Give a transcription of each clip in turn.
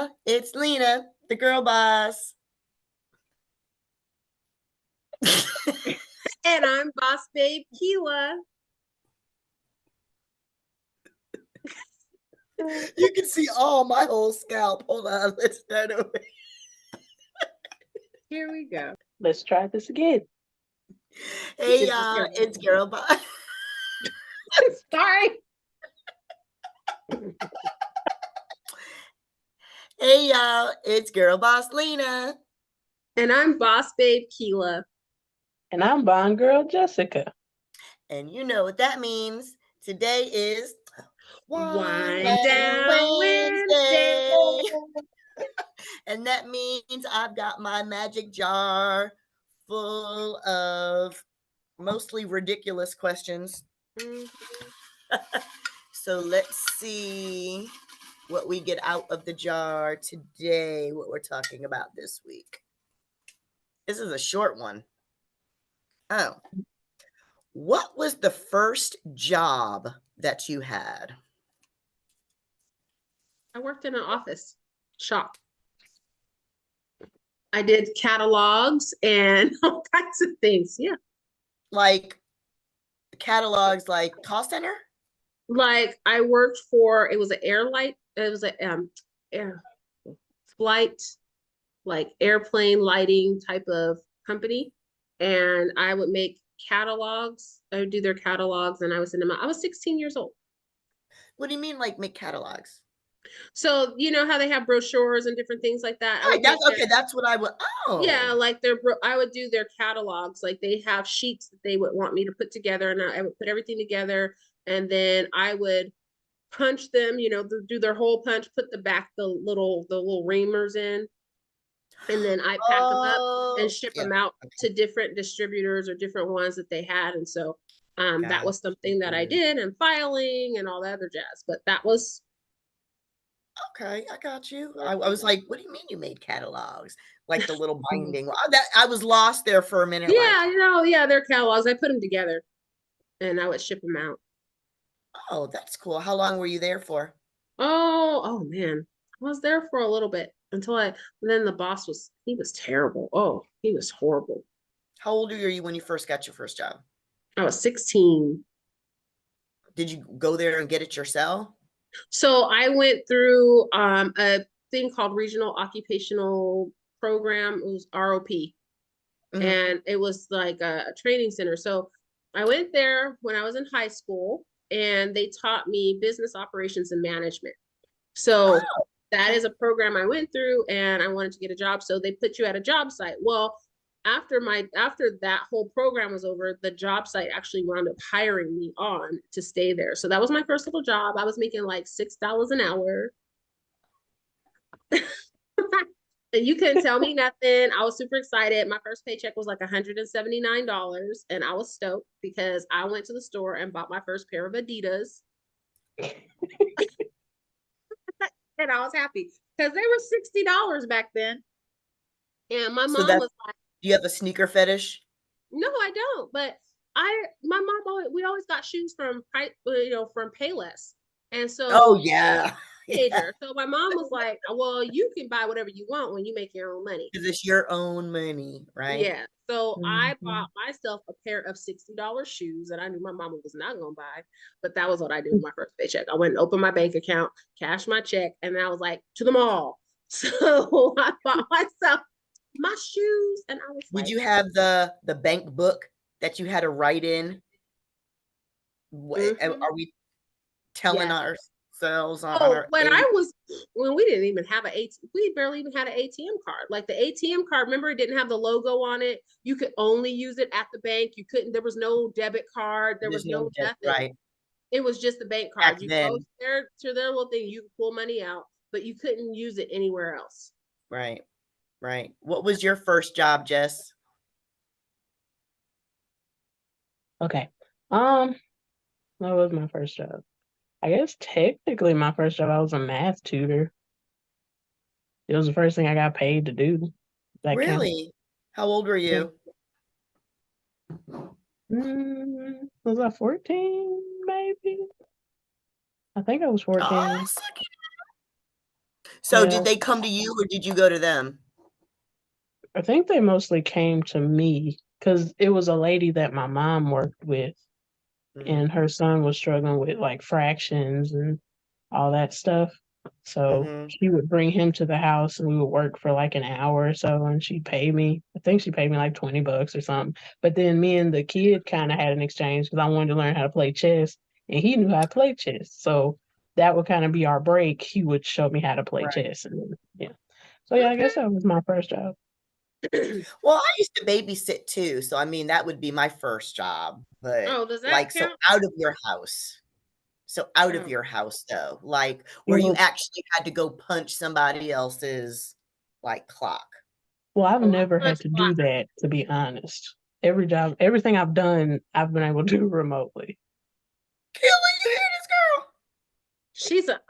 y'all, it's Lena, the girl boss. And I'm Boss Babe Keela. You can see my whole scalp. Hold on, let's start over. Here we go. Let's try this again. Hey y'all, it's girl boss. Sorry. Hey y'all, it's girl boss Lena. And I'm Boss Babe Keela. And I'm Bond Girl Jessica. And you know what that means. Today is Whine Down Wednesdays. And that means I've got my magic jar full of mostly ridiculous questions. So let's see what we get out of the jar today, what we're talking about this week. This is a short one. Oh. What was the first job that you had? I worked in an office shop. I did catalogs and all kinds of things. Yeah. Like catalogs, like call center? Like I worked for, it was an air flight, like airplane lighting type of company. And I would make catalogs. I would do their catalogs and I would send them out. I was 16 years old. What do you mean, like make catalogs? So you know how they have brochures and different things like that. Right, that's what I would. Oh, yeah, like I would do their catalogs. Like they have sheets that they would want me to put together, and I would put everything together, and then I would punch them. You know, do their hole punch, put the little reamers in, and then I pack them up and ship them out to different distributors or different ones that they had. And so that was something that I did, and filing and all that other jazz. But that was. Okay, I got you. I was like, what do you mean you made catalogs? Like the little binding. I was lost there for a minute. Yeah, they're catalogs. I put them together and I would ship them out. Oh, that's cool. How long were you there for? Oh man. I was there for a little bit then the boss he was terrible. Oh, he was horrible. How old were you when you first got your first job? I was 16. Did you go there and get it yourself? So I went through a thing called Regional Occupational Program. It was ROP. And it was like a training center. So I went there when I was in high school, and they taught me business operations and management. So that is a program I went through, and I wanted to get a job. So they put you at a job site. Well, after that whole program was over, the job site actually wound up hiring me on to stay there. So that was my first little job. I was making like $6 an hour. And you couldn't tell me nothing. I was super excited. My first paycheck was like $179, and I was stoked because I went to the store and bought my first pair of Adidas. And I was happy because they were $60 back then. And my mom was like, do you have a sneaker fetish? No, I don't. But my mom we always got shoes from Payless. And so teenager. So my mom was like, well, you can buy whatever you want when you make your own money. Because it's your own money, right? Yeah. So I bought myself a pair of $60 shoes that I knew my mama was not going to buy. But that was what I did with my first paycheck. I went and opened my bank account, cashed my check, and I was like, to the mall. So I bought myself my shoes, and I was like, did you have the bank book that you had to write in? Are we telling ourselves on when we didn't even have we barely even had an ATM card. Like the ATM card, remember, it didn't have the logo on it. You could only use it at the bank. There was no debit card. There was no nothing. Right. It was just the bank card. You go there to their little thing, you could pull money out, but you couldn't use it anywhere else. Right. Right. What was your first job, Jess? Okay. What was my first job? I guess technically my first job, I was a math tutor. It was the first thing I got paid to do. Really? How old were you? Was I 14, maybe? I think I was 14. So Yeah, did they come to you or did you go to them? I think they mostly came to me because it was a lady that my mom worked with, and her son was struggling with like fractions and all that stuff. So Mm-hmm. she would bring him to the house and we would work for like an hour or so and she'd pay me. I think she paid me like $20 or something. But then me and the kid kind of had an exchange because I wanted to learn how to play chess and he knew how to play chess. So that would kind of be our break. He would show me how to play Right. chess. And then, yeah. So yeah, I guess that was my first job. Well, I used to babysit too, so I mean that would be my first job. But Oh, does that like, so count? out of your house. So out of Oh, your house though, like where you Well, actually had to go punch somebody else's like clock. well, I've oh, I never had punch to do clock. that, to be honest. Every job, everything I've done, I've been able to do remotely. Kelly, you hear this girl?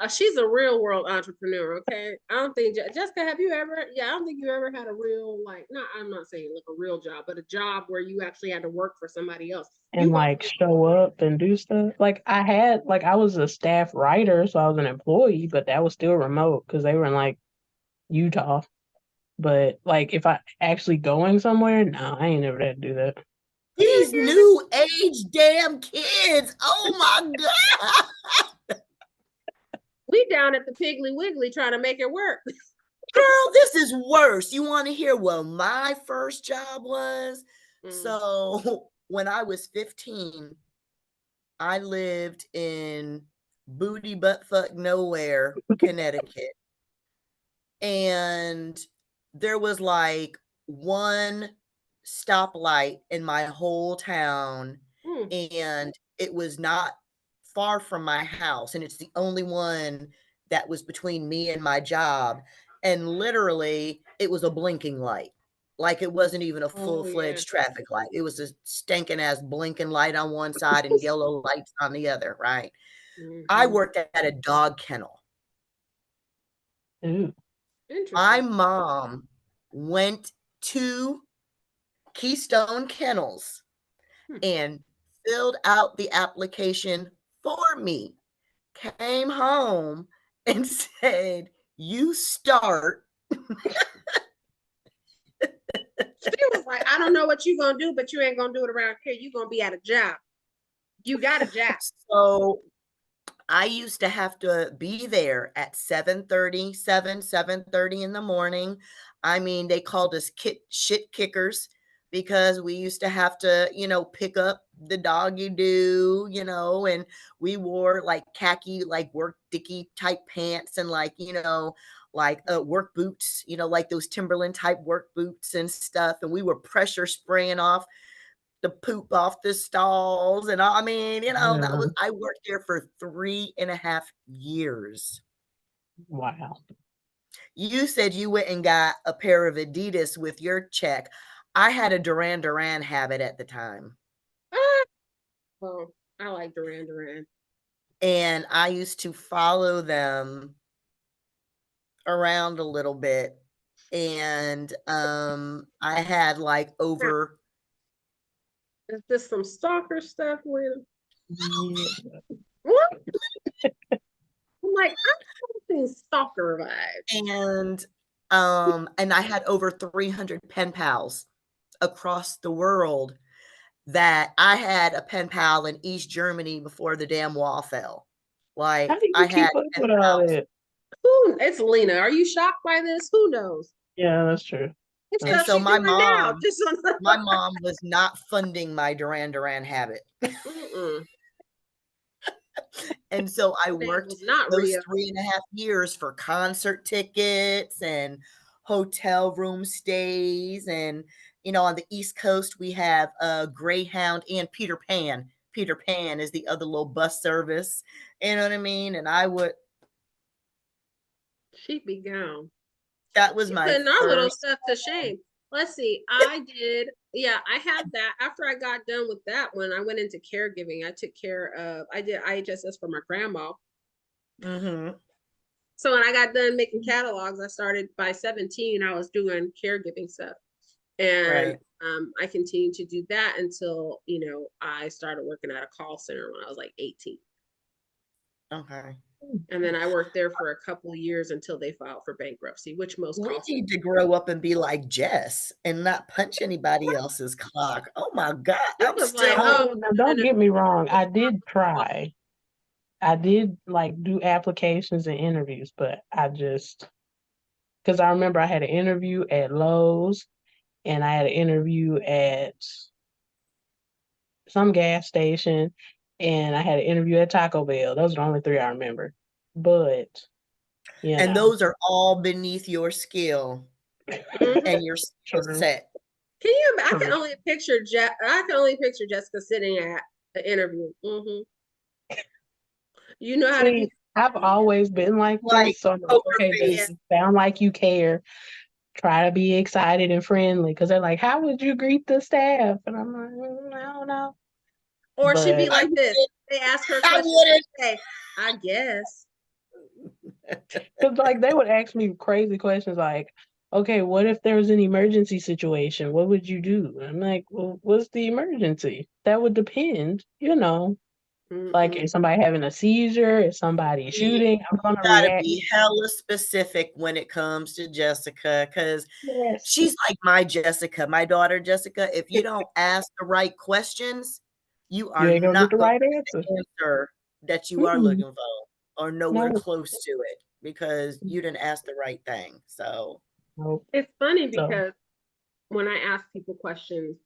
She's a real world entrepreneur. Okay, I don't think Jessica. Have you ever? Yeah, I don't think you ever had a real like. Not I'm not saying like a real job, but a job where you actually had to work for somebody else. And You work like for show up and do stuff. Like I was a staff writer, so I was an employee, but that was still remote because they were in like Utah. But like if I actually going somewhere, no, I ain't never had to do that. These new age damn kids. Oh my God. we down at the Piggly Wiggly trying to make it work. Girl, this is worse. You want to hear what my first job was? Mm. So when I was 15, I lived in booty butt fuck nowhere, Connecticut. And there was like one stoplight in my whole town, Mm. and it was not far from my house, and it's the only one that was between me and my job, and literally it was a blinking light. Like it wasn't even a Oh yeah. full-fledged traffic light. It was a stinking ass blinking light on one side and yellow lights on the other, right? I Mm-hmm. worked at a dog kennel. Ooh. My Interesting. mom went to Keystone Kennels Hmm. and filled out the application for me, came home and said, "You start." She was like, I don't know what you gonna do, but you ain't gonna do it around here. You gonna be at a job. You got a job. So I used to have to be there at 7:30, 7:30 in the morning. I mean, they called us shit kickers because we used to have to, pick up the doggy do, and we wore like khaki, like work dicky type pants and like, like work boots, like those Timberland type work boots and stuff. And we were pressure spraying off the poop off the stalls. And I mean, Yeah. I worked there for 3.5 years. Wow. You said you went and got a pair of Adidas with your check. I had a Duran Duran habit at the time. Ah, well, I like Duran Duran. And I used to follow them around a little bit. And I had like Now, over. is this some stalker stuff with Yeah. what? I'm like, I'm getting stalker vibes. And I had over 300 pen pals across the world that I had a pen pal in East Germany before the damn wall fell. How Like do I you had keep up pen with all pals. that? Who? It's Lena. Are you shocked by this? Who knows? Yeah, that's true. It's And stuff That's so she's true. doing now. Just on my mom was not funding my Duran Duran habit. Mm-mm. And so I That worked was not those real. 3.5 years for concert tickets and hotel room stays. And, on the East Coast, we have Greyhound and Peter Pan. Peter Pan is the other little bus service. You know what I mean? And She'd be gone. that was She's my putting our little first. stuff to shame. Let's see. I did. Yeah, I had that. After I got done with that one, I went into caregiving. I took care of. I did IHSS for my grandma. Mm-hmm. So when I got done making catalogs, I started by 17. I was doing caregiving stuff, and Right. I continued to do that until I started working at a call center when I was like 18. Okay. And then I worked there for a couple of years until they filed for bankruptcy, which most We calls. need to grow up and be like Jess and not punch anybody else's clock. Oh my God. It I'm was still like, oh, Now, don't get me wrong. I did try. I did like do applications and interviews, but I just because I remember I had an interview at Lowe's and I had an interview at some gas station and I had an interview at Taco Bell. Those are the only three I remember. But and those are all beneath your skill and your skill true. set. Can you? I True. can only picture I can only picture Jessica sitting at the interview. You know how to do. I've always been like Like this, so I'm like, poker okay, face. just sound like you care. Try to be excited and friendly because they're like, how would you greet the staff? And I'm like, I don't know. Or she'd be But like this. They ask her a I question. wouldn't. Say, I guess. because like they would ask me crazy questions like, okay, what if there was an emergency situation? What would you do? I'm like, well, what's the emergency? That would depend, you know. Like, is somebody having a seizure? Is somebody shooting? I'm You gonna gotta react. be hella specific when it comes to Jessica, because Yes. she's like my Jessica, my daughter Jessica. If you don't ask the right questions, you You are ain't gonna get not the going right to get answer. the answer that you are Mm-mm. looking for, or nowhere No. close to it, because you didn't ask the right thing. So Nope. It's funny So because when I ask people questions,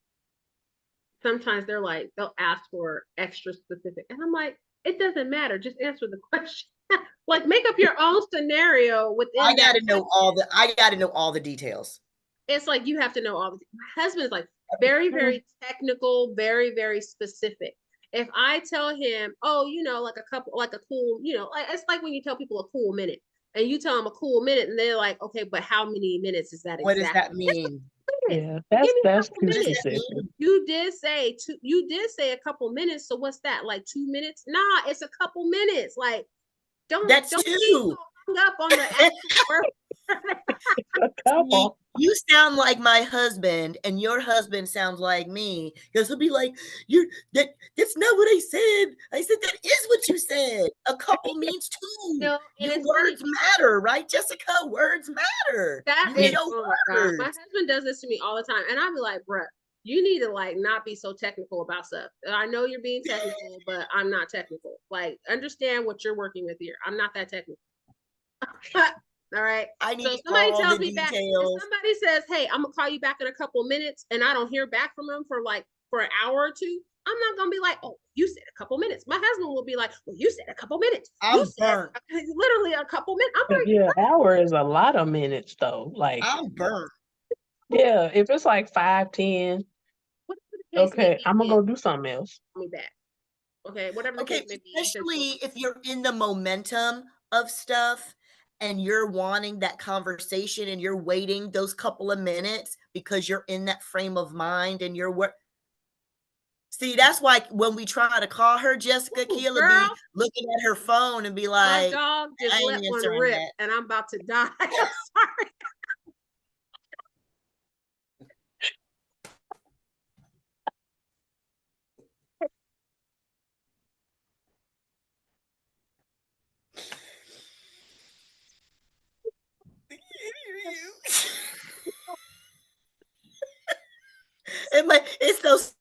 sometimes they'll ask for extra specific, and I'm like, it doesn't matter, just answer the question. Like, make up your own scenario within that. I gotta know all the details. It's like you have to know all the. My husband is like very, very technical, very, very specific. If I tell him, oh, like a cool, it's like when you tell people a cool minute, and you tell them a cool minute, and they're like, okay, but how many minutes is that What does exactly? that mean? yeah, Give me a that's couple too What does minutes. that specific. mean? You did say two. You did say a couple minutes. So what's that? Like 2 minutes? Nah, it's a couple minutes. Like don't That's be two. so hung up on the actual word. A couple. You sound like my husband, and your husband sounds like me, because he'll be like, "You're that's not what I said. I said that is what you said. A couple means two. And Your it's funny. words matter, right, Jessica? Words matter. That Use is, your oh my God. My words." husband does this to me all the time. And I'll be like, bruh, you need to like not be so technical about stuff. I know you're being technical, but I'm not technical. Like, understand what you're working with here. I'm not that technical. All right. I So need if somebody all tells the me back, if details. somebody says, hey, I'm gonna call you back in a couple minutes and I don't hear back from them for an hour or two, I'm not gonna be like, oh, you said a couple minutes. My husband will be like, well, you said a couple minutes. You I'm said burnt. literally a couple minutes. I'm like, Yeah, hour is a lot of minutes though. Like, I'm burnt. yeah, if it's like 5, 10, whatever the case may okay, be, I'm gonna man, go do something else. call me back. Okay, whatever the Okay, case may be, you said especially if you're in the momentum of stuff and you're wanting that conversation and you're waiting those couple of minutes because you're in that frame of mind and you're work. See, that's why when we try to call her, Jessica Keela girl, be looking at her phone and be my like, dog just I ain't let one answering rip that. and I'm about to die. I'm sorry. It's those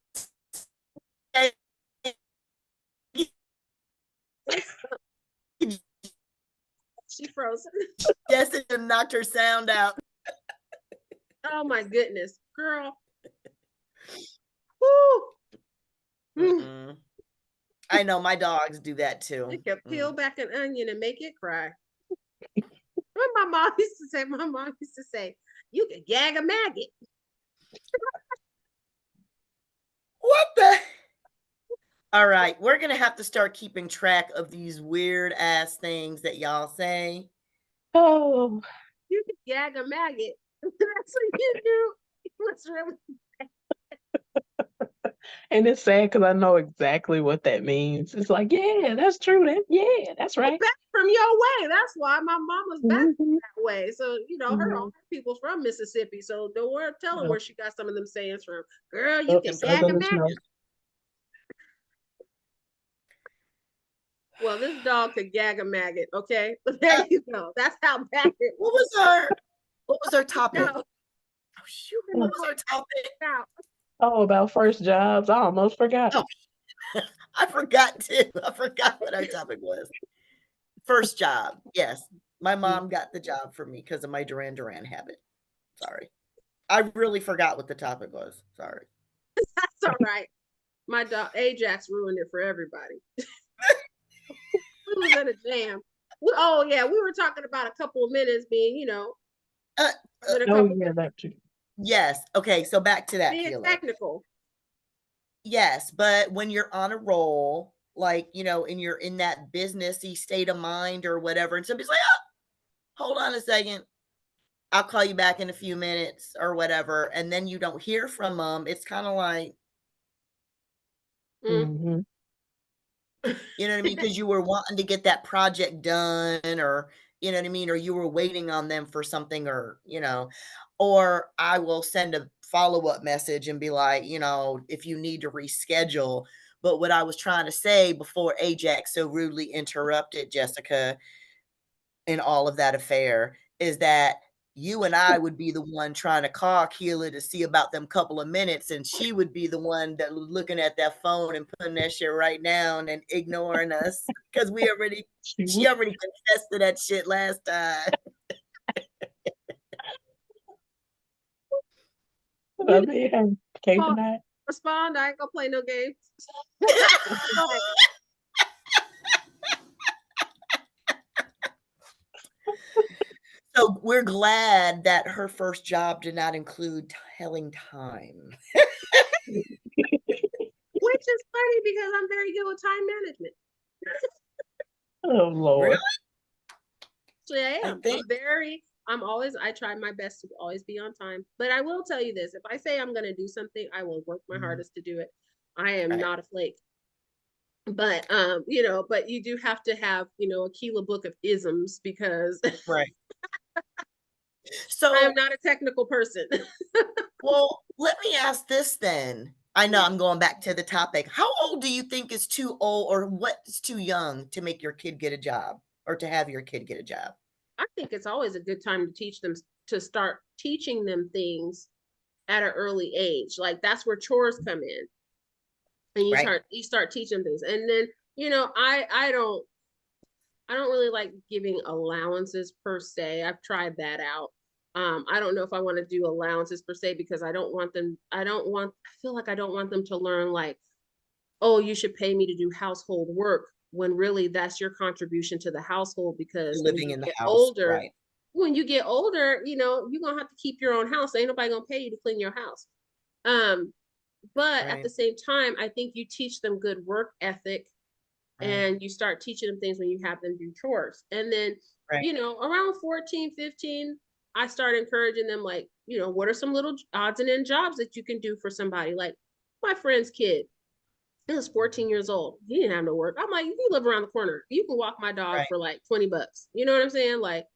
She frozen. Jessica knocked her sound out. Oh my goodness, girl. Woo. I know my dogs do that too. You can peel back an onion and make it cry. What my mom used to say, you can gag a maggot. What the? All right, we're gonna have to start keeping track of these weird ass things that y'all say. Oh, You can gag a maggot. That's what you do. What's really and it's sad because I know exactly what that means. It's like, yeah, that's true. That's right. back from your way. That's why my mama's back Mhm. that way. So, her Mhm. all her people's from Mississippi. So don't worry, tell her Yep. where she got some of them sayings from. Girl, you Yep. can Them gag a Southerners maggot. know. Well, this dog could gag a maggot. Okay, but there you go. That's how bad it What was. was our topic? No, Oh, shoot, what was our topic? no. Oh, about first jobs. I almost forgot. Oh, I forgot too. I forgot what our topic was. First job. Yes. My mom got the job for me because of my Duran Duran habit. Sorry. I really forgot what the topic was. Sorry. That's all right. My dog Ajax ruined it for everybody. We was in a jam. Oh yeah, we were talking about a couple of minutes being, Uh, in a Oh, couple yeah, that too. yes. Okay. So back to that, being Keeler. technical. Yes, but when you're on a roll, like, and you're in that businessy state of mind or whatever, and somebody's like, oh, hold on a second. I'll call you back in a few minutes or whatever. And then you don't hear from them. It's kind of like, Mm-hmm. you know what I mean? Because you were wanting to get that project done, or, you know what I mean? Or you were waiting on them for something, or I will send a follow-up message and be like, if you need to reschedule. But what I was trying to say before Ajax so rudely interrupted Jessica in all of that affair is that you and I would be the one trying to call Keela to see about them couple of minutes, and she would be the one that was looking at that phone and putting that shit right down and ignoring us because she already confessed to that shit last time. I mean, can't Oh, deny it. respond. I ain't gonna play no games. So we're glad that her first job did not include telling time. Which is funny because I'm very good with time management. Oh, Lord. Really? So I am. I try my best to always be on time. But I will tell you this, if I say I'm gonna do something, I will work my hardest to do it. I am Right. not a flake. But but you do have to have, a Keela book of isms because Right. I So am not a technical person. well, let me ask this then. I know I'm going back to the topic. How old do you think is too old, or what's too young to make your kid get a job or to have your kid get a job? I think it's always a good time to start teaching them things at an early age. Like that's where chores come in. And Right. you start teaching things. And then, I don't really like giving allowances per se. I've tried that out. I don't know if I want to do allowances per se because I feel like I don't want them to learn like, oh, you should pay me to do household work when really that's your contribution to the household because Living in the house. Right. when you get older, you're gonna have to keep your own house. Ain't nobody gonna pay you to clean your house. But at Right. the same time, I think you teach them good work ethic and you start teaching them things when you have them do chores. And then, Right. Around 14, 15, I start encouraging them like, what are some little odds and end jobs that you can do for somebody? Like my friend's kid, he was 14 years old. He didn't have no work. I'm like, you live around the corner. You can walk my dog Right. for like $20. You know what I'm saying? Like,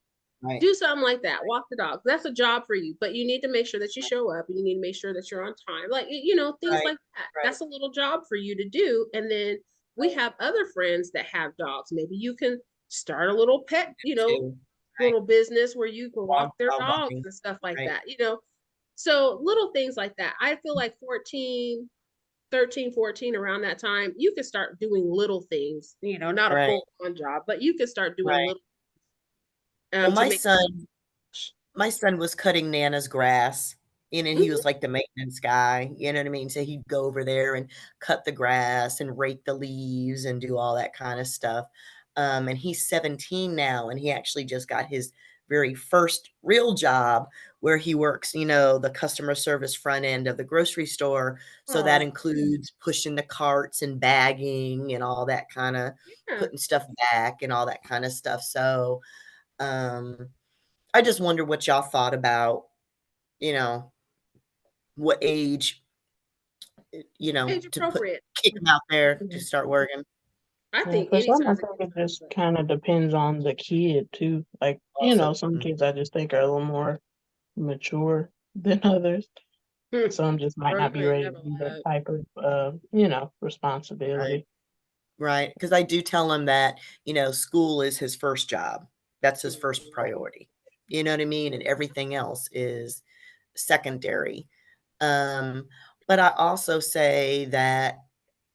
Right. do something like that. Walk the dog. That's a job for you, but you need to make sure that you show up and you need to make sure that you're on time. Like, things Right. like that. Right. That's a little job for you to do. And then we have other friends that have dogs. Maybe you can start a little pet, Too. little business where you can walk their Dog dogs walking. and stuff like Right. that. So little things like that. I feel like 13, 14, around that time, you can start doing little things, not a Right. full-on job, but you can start doing Right. little Well, to make my son was cutting Nana's grass, and he Mhm. was like the maintenance guy, you know what I mean? So he'd go over there and cut the grass and rake the leaves and do all that kind of stuff. And he's 17 now, and he actually just got his very first real job where he works, the customer service front end of the grocery store. So that Oh, includes pushing the carts and bagging and all that kind of yeah. putting stuff back and all that kind of stuff. So, um, I just wonder what y'all thought about, you know, what age, Age to appropriate. kick them out there to start working. I Yeah, think for any some, I time's a think good it time. just kind of depends on the kid too. Like, Also, some kids I just think are a little more mature than others. Some just might Girl, not you be ain't ready to never do that lied. type of, right, responsibility. right. Because I do tell him that, school is his first job. That's his first Mhm. priority. You know what I mean? And everything else is secondary. Um, but I also say that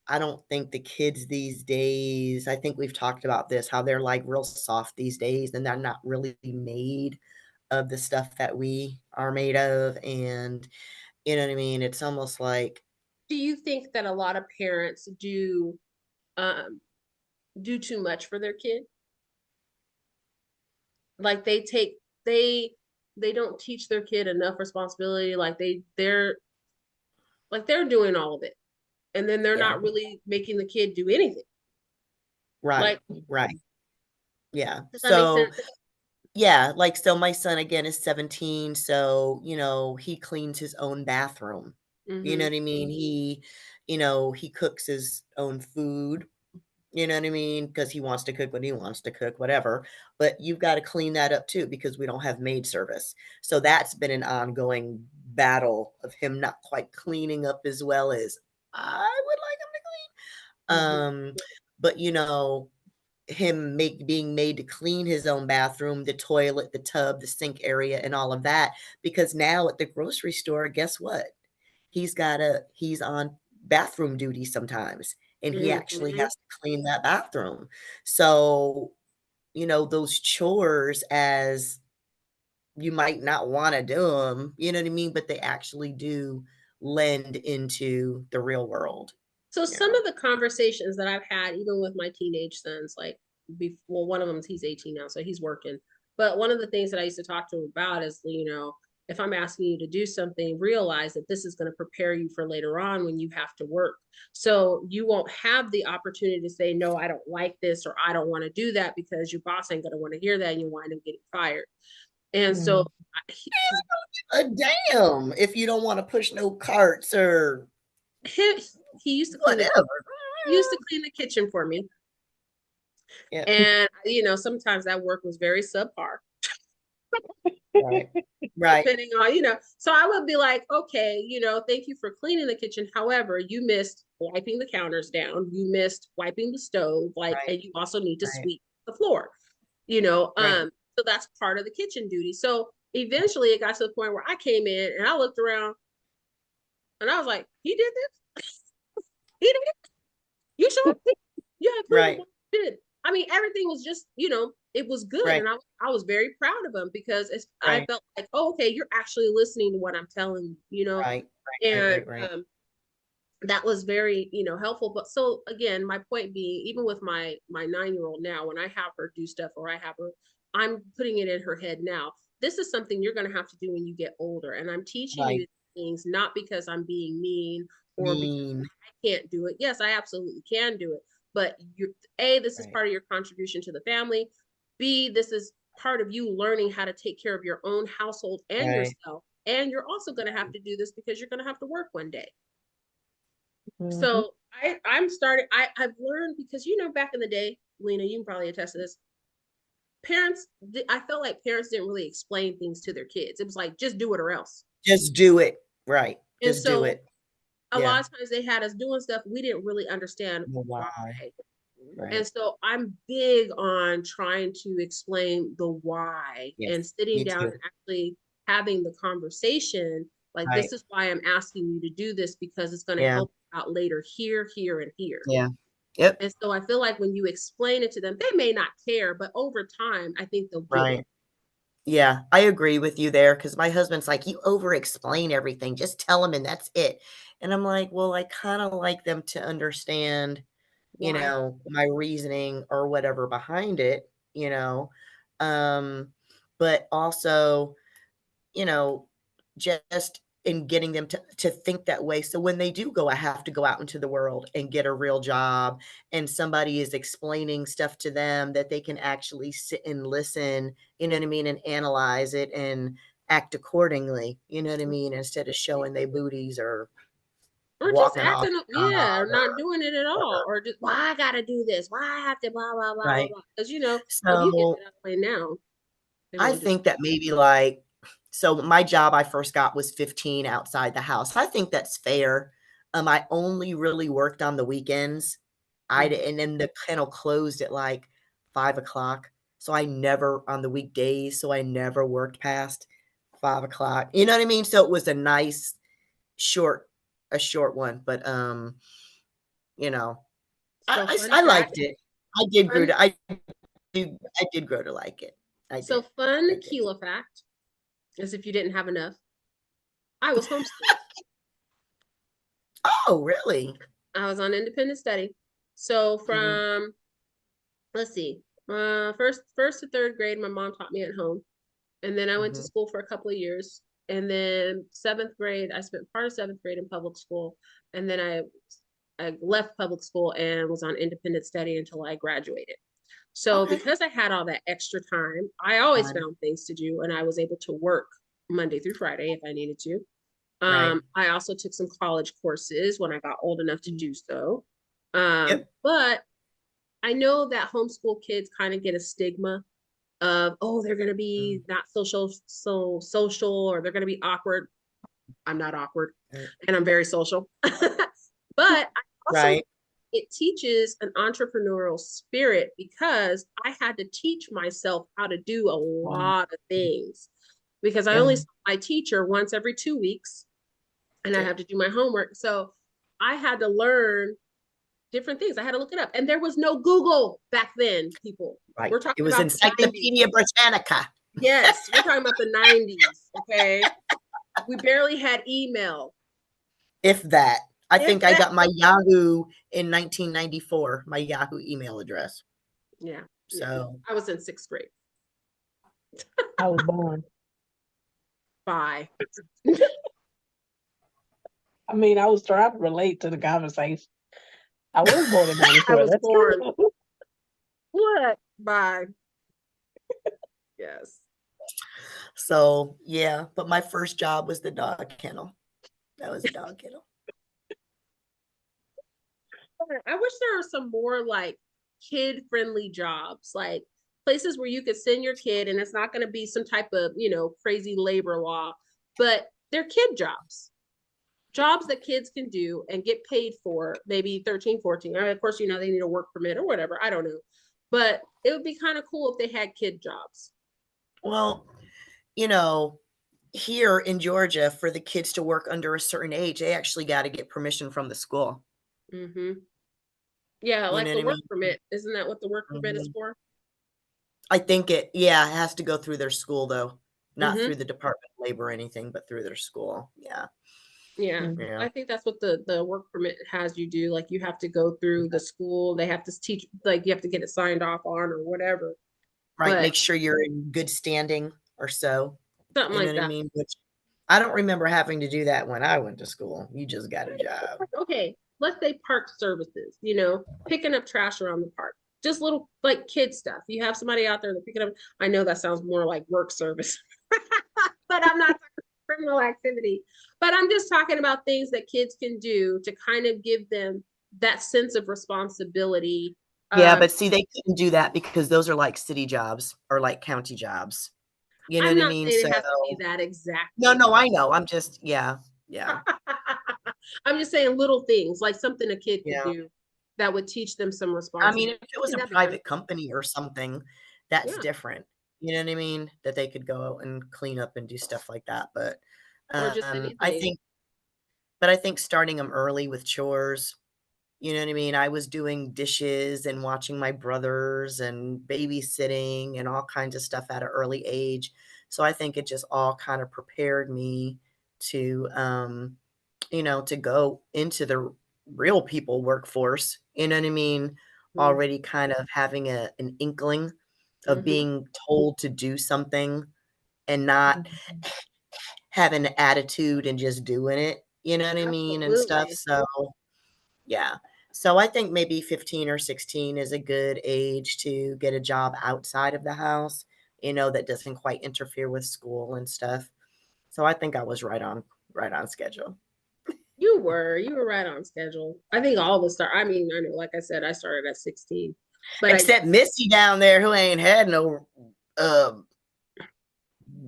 I don't think the kids these days, I think we've talked about this, how they're like real soft these days and they're not really made of the stuff that we are made of. And you know what I mean? It's almost like, Do you think that a lot of parents um do too much for their kid? Like they they don't teach their kid enough responsibility. Like they're doing all of it, and then they're yeah, not really making the kid do anything. right, Like, right. Yeah. does that make So, sense? yeah, like, so my son again is 17. So, he cleans his own bathroom. You know Mm-hmm. what I mean? He cooks his own food. You know what I mean? Because he wants to cook what he wants to cook, whatever. But you've got to clean that up too because we don't have maid service. So that's been an ongoing battle of him not quite cleaning up as well as I would like him to Mm-hmm. clean. But him being made to clean his own bathroom, the toilet, the tub, the sink area, and all of that. Because now at the grocery store, guess what? He's on bathroom duty sometimes, and he actually Mm-hmm. has to clean that bathroom. So, those chores, as you might not want to do them, you know what I mean? But they actually do lend into the real world, So you some know. of the conversations that I've had, even with my teenage sons, like well, one of them, he's 18 now, so he's working. But one of the things that I used to talk to him about is, if I'm asking you to do something, realize that this is going to prepare you for later on when you have to work. So you won't have the opportunity to say, no, I don't like this, or I don't want to do that, because your boss ain't going to want to hear that and you wind up getting fired. And so Mm. A damn if you don't want to push no carts or he, he used to clean the whatever. he used to clean the kitchen for me. Yeah, And sometimes that work was very subpar, right, right, depending on, so I would be like, okay, thank you for cleaning the kitchen. However, you missed wiping the counters down, you missed wiping the stove, like, right, and you also need to right, sweep the floor, you know. right. So that's part of the kitchen duty. So eventually it got to the point where I came in and I looked around and I was like, he did this? He did it? You sure? Yeah, clean Right, the did. I mean, everything was just, it was good. right, And I was very proud of him because I right, felt like, oh, okay, you're actually listening to what I'm telling you, right, right, and right, right, that was very, helpful. But so again, my point being, even with my 9-year-old now, when I have her do stuff or I have her, I'm putting it in her head now. This is something you're going to have to do when you get older. And I'm teaching right. you things not because I'm being mean or because Mean, I can't do it. Yes, I absolutely can do it. But this is right, part of your contribution to the family. B, this is part of you learning how to take care of your own household and right, yourself. And you're also going to have to do this because you're going to have to work one day. Mhm. So I'm starting. I've learned, because back in the day, Lena, you can probably attest to this. I felt like parents didn't really explain things to their kids. It was like, just do it or else. just do it, right, And just do so it. a Yeah, lot of times they had us doing stuff we didn't really understand know why. why, And right, so I'm big on trying to explain the why and yes, sitting me down too, and actually having the conversation. Like, right, this is why I'm asking you to do this, because it's going to yeah, help out later here, here, and here. yeah, yep, And so I feel like when you explain it to them, they may not care, but over time, I think they'll get it. right. Yeah, I agree with you there because my husband's like, "You over explain everything, just tell them and that's it." And I'm like, "Well, I kinda like them to understand, Why? my reasoning or whatever behind it, you know? Um, but also, you know, just in getting them to think that way. So when they do go, I have to go out into the world and get a real job, and somebody is explaining stuff to them that they can actually sit and listen, you know what I mean, and analyze it and act accordingly, you know what I mean, instead of showing their booties or Or just walking off acting, the yeah, or dog not or doing it at all, or just, why I gotta do this, why I have to blah blah blah blah right. blah. Because if you get So it out of the way now, they I won't do think that maybe like so my job I first got was 15 outside the house. I think that's fair. I only really worked on the weekends. And then the kennel closed at like 5 o'clock. So I never on the weekdays. So I never worked past 5 o'clock. You know what I mean? So it was a nice short one. But you know, So fun I fact, liked it. I did grow fun, to I did grow to like it. I so did. fun I did. Keela fact, as if you didn't have enough. I was homeschooled. Oh, really? I was on independent study. So Mhm. from, let's see, first to third grade, my mom taught me at home. And then I went to Mhm. school for a couple of years. And then seventh grade, I spent part of seventh grade in public school. And then I left public school and was on independent study until I graduated. So Okay. because I had all that extra time, I always Fun. found things to do and I was able to work Monday through Friday if I needed to. Right. I also took some college courses when I got old enough to do so. Yep. But I know that homeschool kids kind of get a stigma of, oh, they're going to be not social, or they're going to be awkward. I'm not awkward and I'm very social. But I also, Right. it teaches an entrepreneurial spirit because I had to teach myself how to do a lot of things because I only Yeah. saw my teacher once every 2 weeks and I Okay. have to do my homework. So I had to learn different things. I had to look it up. And there was no Google back then, people. Right. We're It talking was about the 90s. Encyclopedia Britannica. Yes, we're talking about the 90s. Okay. We barely had email. If that. I If think I that. got my Yahoo in 1994, my Yahoo email address. Yeah. So I was in sixth grade. I was born. Bye. I mean, I was trying to relate to the conversation. I was born in I 94. was That's born. true. What? Bye. Yes. so yeah, but my first job was the dog kennel. That was a dog kennel. I wish there were some more like kid-friendly jobs, like places where you could send your kid and it's not going to be some type of, crazy labor law, but they're kid jobs that kids can do and get paid for, maybe 13, 14. Of course, they need a work permit or whatever. I don't know. But it would be kind of cool if they had kid jobs. Well, you know, here in Georgia, for the kids to work under a certain age, they actually got to get permission from the school. Mm-hmm. Yeah, You like know the what I work mean? permit. Isn't that what the work permit is Mhm. for? I think it has to go through their school though, not Mm-hmm. through the Department of Labor or anything, but through their school. Yeah. Yeah, Mhm. Yeah. I think that's what the work permit has you do. Like you have to go through the school. They have to teach, like you have to get it signed off on or whatever. Right. But Make sure you're in good standing or so. something You know like what I that. mean? Which I don't remember having to do that when I went to school. You just got a job. Okay, let's say park services, picking up trash around the park. Just little like kid stuff. You have somebody out there that pick it up. I know that sounds more like work service, but I'm not talking criminal activity. But I'm just talking about things that kids can do to kind of give them that sense of responsibility. Yeah, but see, they couldn't do that because those are like city jobs or like county jobs. You know I'm what I not mean? saying So it has to be that exact no, thing. no, I know. I'm just yeah. I'm just saying little things like something a kid could Yeah. do that would teach them some I mean, responsibility. if it I was think a that'd be really private cool. company or something, that's Yeah. different. You know what I mean? That they could go out and clean up and do stuff like that. But Or just I anything. think but I think starting them early with chores, you know what I mean? I was doing dishes and watching my brothers and babysitting and all kinds of stuff at an early age. So I think it just all kind of prepared me to to go into the real people workforce, you know what I mean? Mm-hmm. Already kind of having an inkling of Mm-hmm. being told to do something and not having an attitude and just doing it, you know what I mean, and stuff. Absolutely. So, yeah. So I think maybe 15 or 16 is a good age to get a job outside of the house, that doesn't quite interfere with school and stuff. So I think I was right on schedule. You were right on schedule. I think all of us start. I mean, I know, like I said, I started at 16, but Except Missy down there who ain't had no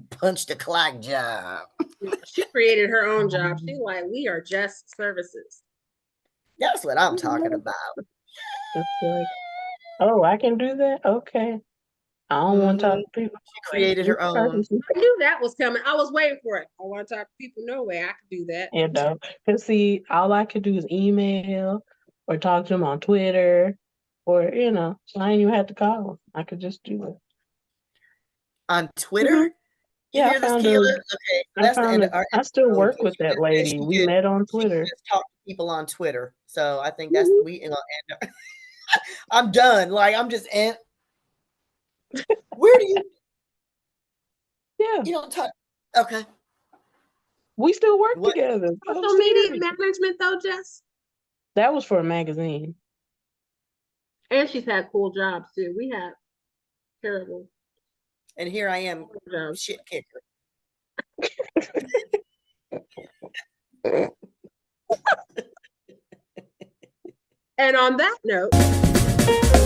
punch the clock job. she created her own job. She's like, we are just services. That's what I'm talking about. Just be like, oh, I can do that? Okay. I don't want to talk Mhm. to people. She created her own. I knew that was coming. I was waiting for it. I want to talk to people. No way I could do that. You know, because see, all I could do is email or talk to them on Twitter or, so I didn't even have to call them. I could just do it. On Mhm. Twitter? You Yeah, hear this, Keela? Okay, that's the end of our I still episode work because with she that just said lady. We met on she Twitter. just talked to people on Twitter. So I think that's Mhm. we gonna end up. I'm done. Like I'm just where do Yeah, you don't talk? Okay. we still work What? together. I'm Social media serious. management though, Jess. That was for a magazine. And she's had cool jobs too. We had terrible And here I am, jobs. shit kicker. And on that note.